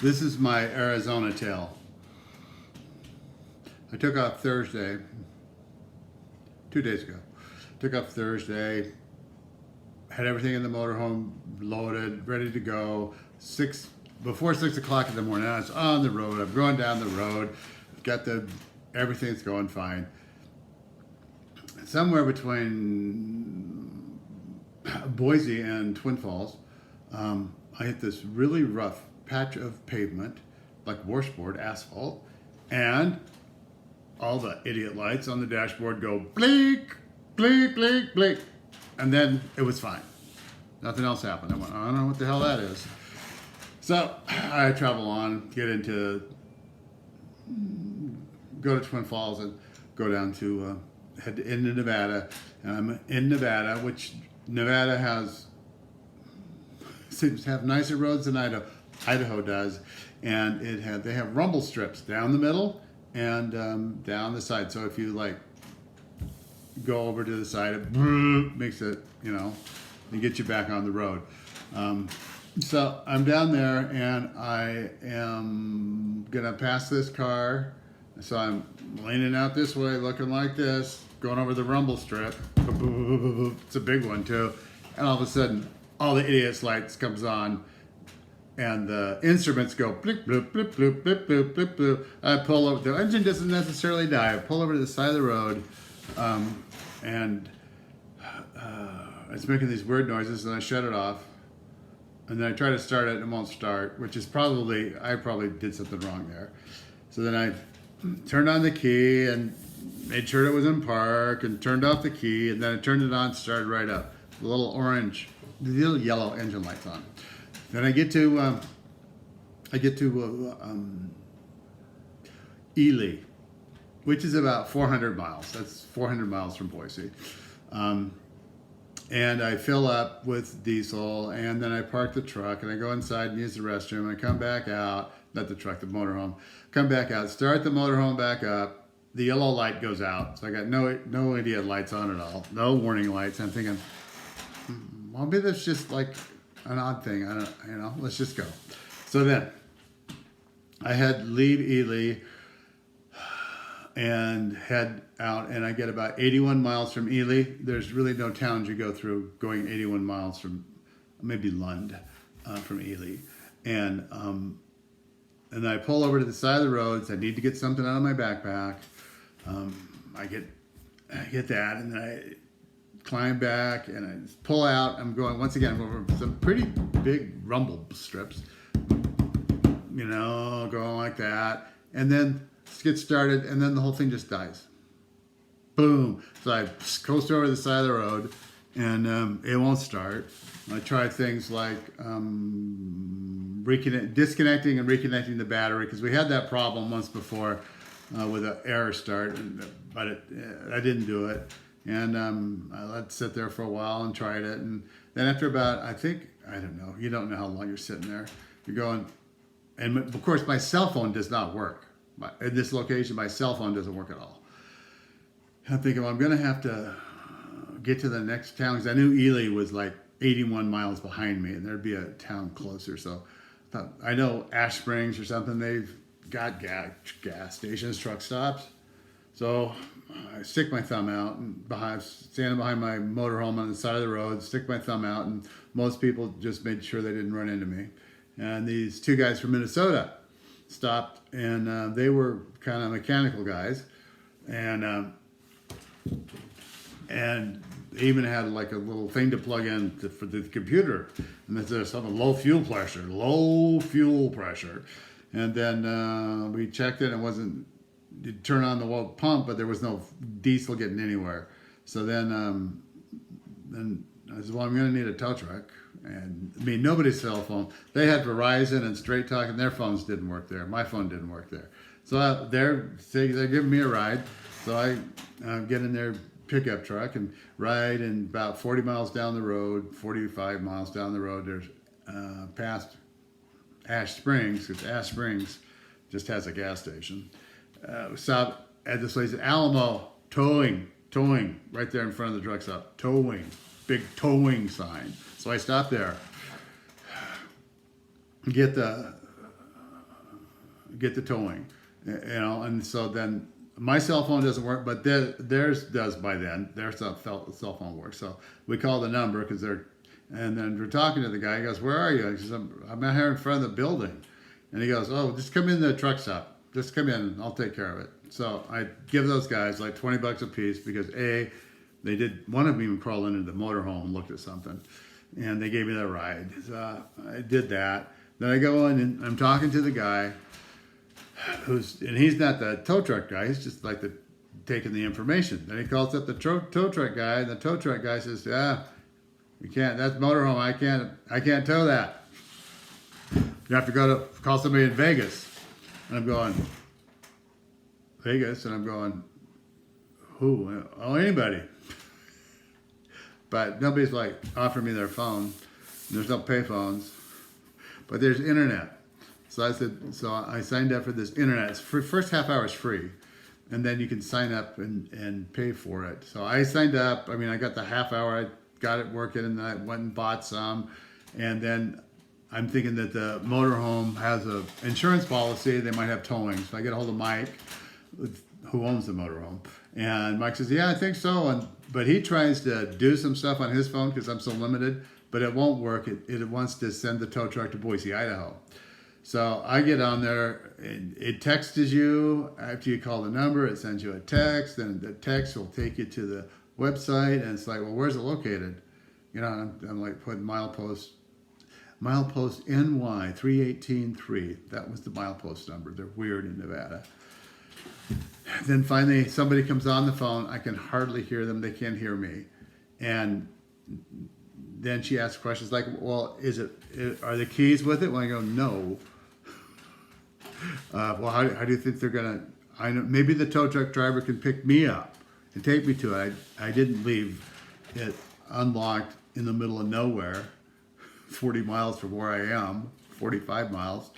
This is my Arizona tale. I took off Thursday, 2 days ago. Took off Thursday, had everything in the motorhome loaded, ready to go. Before 6 o'clock in the morning, I was on the road. I'm going down the road. Got everything's going fine. Somewhere between Boise and Twin Falls, I hit this really rough patch of pavement, like washboard asphalt, and all the idiot lights on the dashboard go blink, blink, blink, blink, and then it was fine. Nothing else happened. I went, I don't know what the hell that is. So I travel on, go to Twin Falls and go down to, head into Nevada. And I'm in Nevada, which Nevada seems to have nicer roads than Idaho does. And they have rumble strips down the middle and down the side. So if you go over to the side, it makes it, and get you back on the road. So I'm down there and I am gonna pass this car. So I'm leaning out this way, looking like this, going over the rumble strip. It's a big one too. And all of a sudden, all the idiot's lights comes on and the instruments go blip, blip, blip, blip, blip, blip, blip, blip. I pull over, the engine doesn't necessarily die. I pull over to the side of the road and it's making these weird noises and I shut it off. And then I try to start it and it won't start, which is I probably did something wrong there. So then I turned on the key and made sure it was in park and turned off the key and then I turned it on, started right up. The little yellow engine lights on. Then I get to Ely, which is about 400 miles. That's 400 miles from Boise. And I fill up with diesel, and then I park the truck, and I go inside and use the restroom. I come back out, not the truck, the motorhome. Come back out, start the motorhome back up. The yellow light goes out, so I got no idiot lights on at all, no warning lights. I'm thinking, well, maybe that's just like an odd thing. I don't, let's just go. So then I had leave Ely and head out, and I get about 81 miles from Ely. There's really no towns you go through going 81 miles from maybe Lund from Ely. And I pull over to the side of the roads. I need to get something out of my backpack. I get that, and then I climb back and I just pull out. I'm going once again over some pretty big rumble strips, going like that, and then get started, and then the whole thing just dies. Boom. So I coast over the side of the road, and it won't start. I try things like disconnecting and reconnecting the battery, because we had that problem once before with an error start, but I didn't do it. And I let it sit there for a while and tried it. And then after about, I don't know, you don't know how long you're sitting there. You're going, and of course my cell phone does not work. In this location, my cell phone doesn't work at all. I'm thinking, well, I'm going to have to get to the next town, because I knew Ely was like 81 miles behind me, and there'd be a town closer. So I thought, I know Ash Springs or something, they've got gas stations, truck stops. So I stick my thumb out, and standing behind my motorhome on the side of the road, stick my thumb out, and most people just made sure they didn't run into me. And these two guys from Minnesota stopped, and they were kind of mechanical guys, and they even had like a little thing to plug in for the computer, and there's something low fuel pressure, and then we checked it, and you'd turn on the pump, but there was no diesel getting anywhere. So then I said, well, I'm going to need a tow truck. And I mean, nobody's cell phone. They had Verizon and Straight Talk, and their phones didn't work there. My phone didn't work there. So they're giving me a ride. So I get in their pickup truck and ride, and about 40 miles down the road, 45 miles down the road, there's past Ash Springs, because Ash Springs just has a gas station. Stop at this place, Alamo Towing, right there in front of the truck stop. Towing, big towing sign. So I stopped there, get the get the towing, and so then my cell phone doesn't work, but theirs does by then. Their cell phone works. So we call the number because and then we're talking to the guy. He goes, "Where are you?" He says, I'm out here in front of the building. And he goes, "Oh, just come in the truck stop. Just come in. I'll take care of it." So I give those guys like $20 a piece because one of them even crawled into the motorhome and looked at something. And they gave me that ride. So I did that. Then I go in and I'm talking to the guy and he's not the tow truck guy. He's just like taking the information. Then he calls up the tow truck guy, and the tow truck guy says, "Yeah, you can't. That's motorhome. I can't tow that. You have to call somebody in Vegas." And I'm going, "Vegas?" And I'm going, "Who? Oh, anybody." But nobody's like offering me their phone. There's no pay phones, but there's internet. So I signed up for this internet. It's free, first half hour is free, and then you can sign up and pay for it. So I signed up. I mean, I got the half hour. I got it working, and then I went and bought some. And then I'm thinking that the motorhome has a insurance policy. They might have towing. So I get a hold of Mike, who owns the motorhome, and Mike says, "Yeah, I think so." But he tries to do some stuff on his phone because I'm so limited, but it won't work. It wants to send the tow truck to Boise, Idaho. So I get on there, and it texts you after you call the number. It sends you a text, and the text will take you to the website, and it's like, "Well, where's it located?" I'm like putting milepost NY 3183. That was the milepost number. They're weird in Nevada. Then finally somebody comes on the phone. I can hardly hear them. They can't hear me, and then she asks questions like, "Well, are the keys with it?" Well, I go, "No." Well, how do you think they're gonna? I know maybe the tow truck driver can pick me up and take me to it. I didn't leave it unlocked in the middle of nowhere, 40 miles from where I am, 45 miles.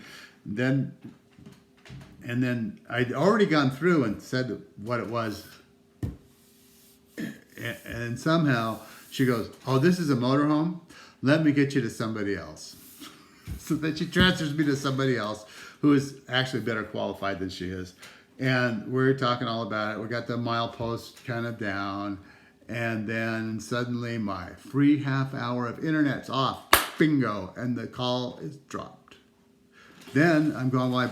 And then I'd already gone through and said what it was, and somehow she goes, "Oh, this is a motorhome. Let me get you to somebody else." So then she transfers me to somebody else who is actually better qualified than she is. And we're talking all about it. We got the milepost kind of down. And then suddenly my free half hour of internet's off. Bingo. And the call is dropped. Then I'm going, "Well, I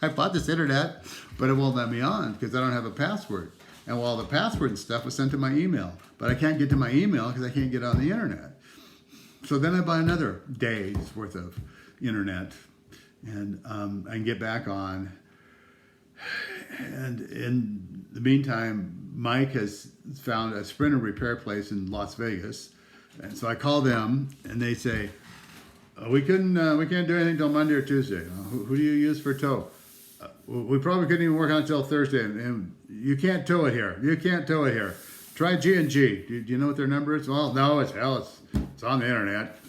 bought this internet, but it won't let me on because I don't have a password." And all the password and stuff was sent to my email. But I can't get to my email because I can't get on the internet. So then I buy another day's worth of internet, and I can get back on. And in the meantime, Mike has found a Sprinter repair place in Las Vegas, and so I call them, and they say, we can't do anything till Monday or Tuesday." Who do you use for tow?" We probably couldn't even work on it until Thursday, and you can't tow it here. You can't tow it here. Try G&G. Do you know what their number is?" "Well, no, it's on the internet."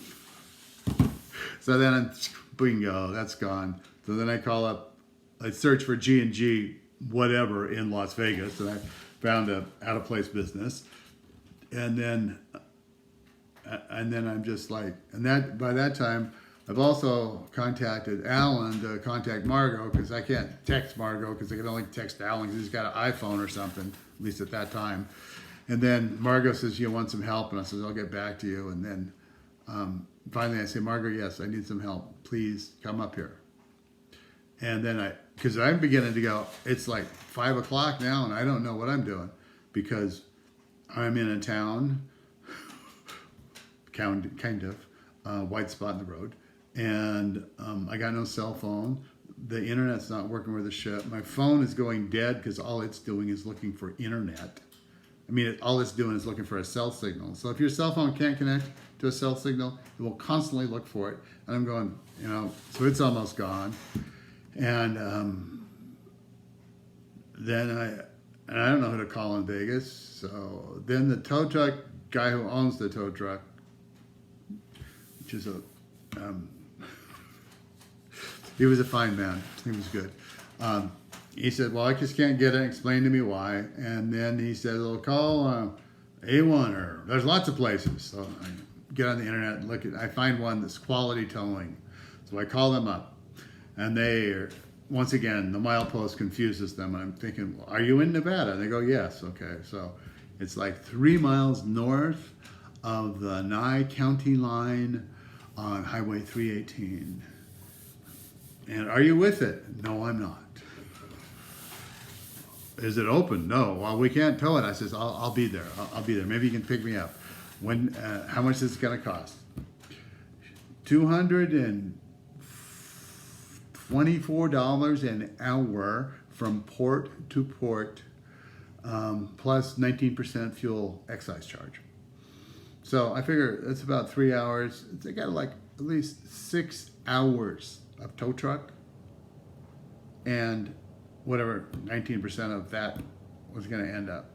So then, bingo, that's gone. So then I search for G&G whatever in Las Vegas, and I found a out-of-place business. And then I'm just like, by that time, I've also contacted Alan to contact Margot because I can't text Margot because I can only text Alan because he's got an iPhone or something, at least at that time. And then Margot says, "You want some help?" And I says, "I'll get back to you." And then finally I say, "Margot, yes, I need some help. Please come up here." And then because I'm beginning to go, it's like 5 o'clock now and I don't know what I'm doing because I'm in a town, kind of, white spot in the road. And I got no cell phone. The internet's not working worth a shit. My phone is going dead because all it's doing is looking for internet. I mean, all it's doing is looking for a cell signal. So if your cell phone can't connect to a cell signal, it will constantly look for it. And I'm going, so it's almost gone. And then I don't know who to call in Vegas. So then the tow truck guy who owns the tow truck, which is he was a fine man. He was good. He said, "Well, I just can't get it. Explain to me why." And then he said, "Well, call A1 or there's lots of places." So I get on the internet and I find one that's Quality Towing. So I call them up, and they are, once again, the milepost confuses them. And I'm thinking, well, are you in Nevada? And they go, yes. Okay, so it's like 3 miles north of the Nye County line on Highway 318. And are you with it? No, I'm not. Is it open? No. Well, we can't tow it. I says, I'll be there. I'll be there. Maybe you can pick me up. When? How much is it going to cost? $224 an hour from port to port, plus 19% fuel excise charge. So I figure it's about 3 hours. They got like at least 6 hours of tow truck, and whatever 19% of that was going to end up.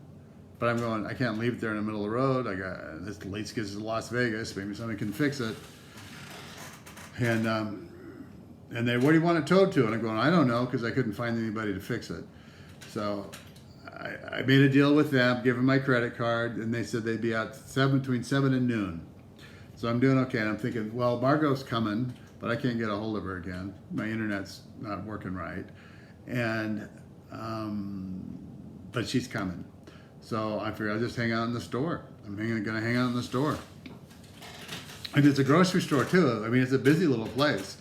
But I'm going, I can't leave it there in the middle of the road. I got this late skids to Las Vegas. Maybe somebody can fix it. And they, what do you want it towed to? And I'm going, I don't know, because I couldn't find anybody to fix it. So I made a deal with them, give them my credit card, and they said they'd be out between 7 and noon. So I'm doing okay. And I'm thinking, well, Margot's coming, but I can't get a hold of her again. My internet's not working right. And, but she's coming. So I figured I'll just hang out in the store. I'm going to hang out in the store. And it's a grocery store too. I mean, it's a busy little place.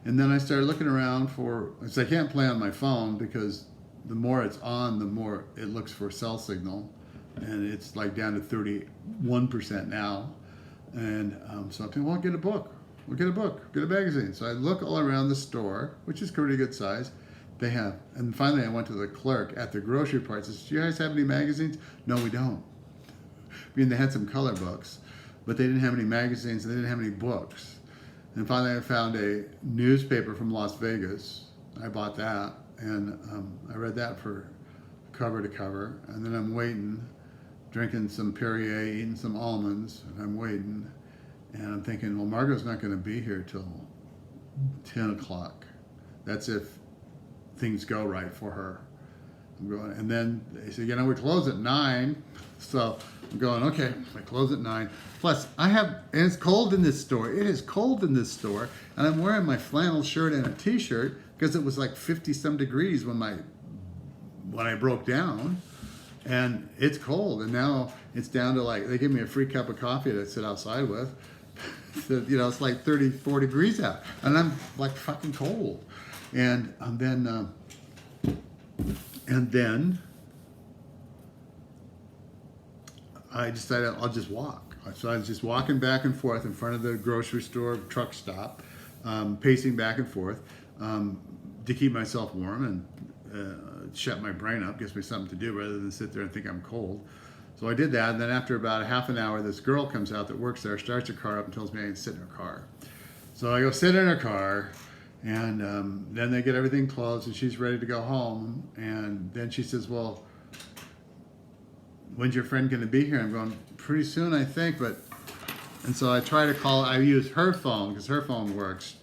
And then I started looking around for, so I can't play on my phone because the more it's on, the more it looks for cell signal. And it's like down to 31% now. And so I'm thinking, well, get a book. We'll get a book, get a magazine. So I look all around the store, which is pretty good size. They have, and finally I went to the clerk at the grocery part. Says, do you guys have any magazines? No, we don't. I mean, they had some color books, but they didn't have any magazines, and they didn't have any books. And finally I found a newspaper from Las Vegas. I bought that, and I read that for cover to cover. And then I'm waiting, drinking some Perrier, eating some almonds, and I'm waiting. And I'm thinking, well, Margot's not going to be here till 10 o'clock. That's if things go right for her. I'm going, and then they say, we close at 9. So I'm going, okay, I close at 9. Plus, and it's cold in this store. It is cold in this store, and I'm wearing my flannel shirt and a t-shirt because it was like 50-some degrees when I broke down, and it's cold. And now it's down to like, they give me a free cup of coffee to sit outside with. So, it's like 34 degrees out, and I'm like fucking cold. And then I decided I'll just walk. So I was just walking back and forth in front of the grocery store truck stop, pacing back and forth to keep myself warm and shut my brain up, gives me something to do rather than sit there and think I'm cold. So I did that, and then after about a half an hour, this girl comes out that works there, starts her car up and tells me I can sit in her car. So I go sit in her car. And then they get everything closed, and she's ready to go home. And then she says, well, when's your friend going to be here? I'm going, pretty soon, I think. And so I try to call. I use her phone because her phone works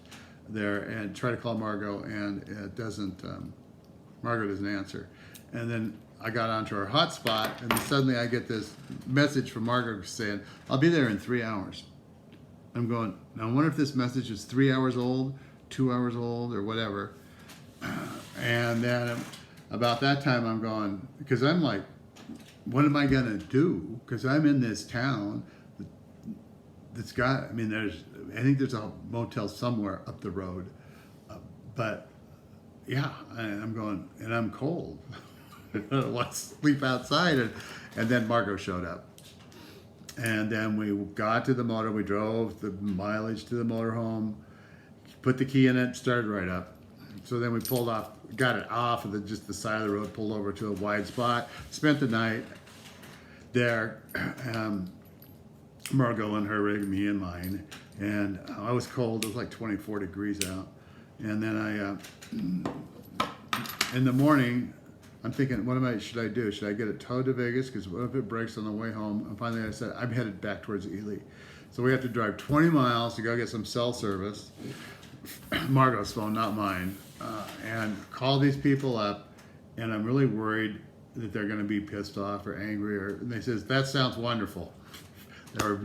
there, and try to call Margot, and it doesn't. Margot doesn't answer. And then I got onto her hotspot, and suddenly I get this message from Margot saying, I'll be there in 3 hours. I'm going, now I wonder if this message is 3 hours old, 2 hours old, or whatever. And then about that time I'm going, because I'm like, what am I gonna do? Because I'm in this town that's got, I think there's a motel somewhere up the road. But yeah, I'm going, and I'm cold. I don't want to sleep outside. And then Margot showed up. And then we got to the motor, we drove the mileage to the motorhome, put the key in it, started right up. So then we pulled off, got it off of just the side of the road, pulled over to a wide spot, spent the night there. Margot in her rig, me in mine. And I was cold, it was like 24 degrees out. And then in the morning, I'm thinking, should I do? Should I get it towed to Vegas? Because what if it breaks on the way home? And finally I said, I'm headed back towards Ely. So we have to drive 20 miles to go get some cell service. Margot's phone, not mine. And call these people up, and I'm really worried that they're going to be pissed off or angry. And they says, that sounds wonderful. They were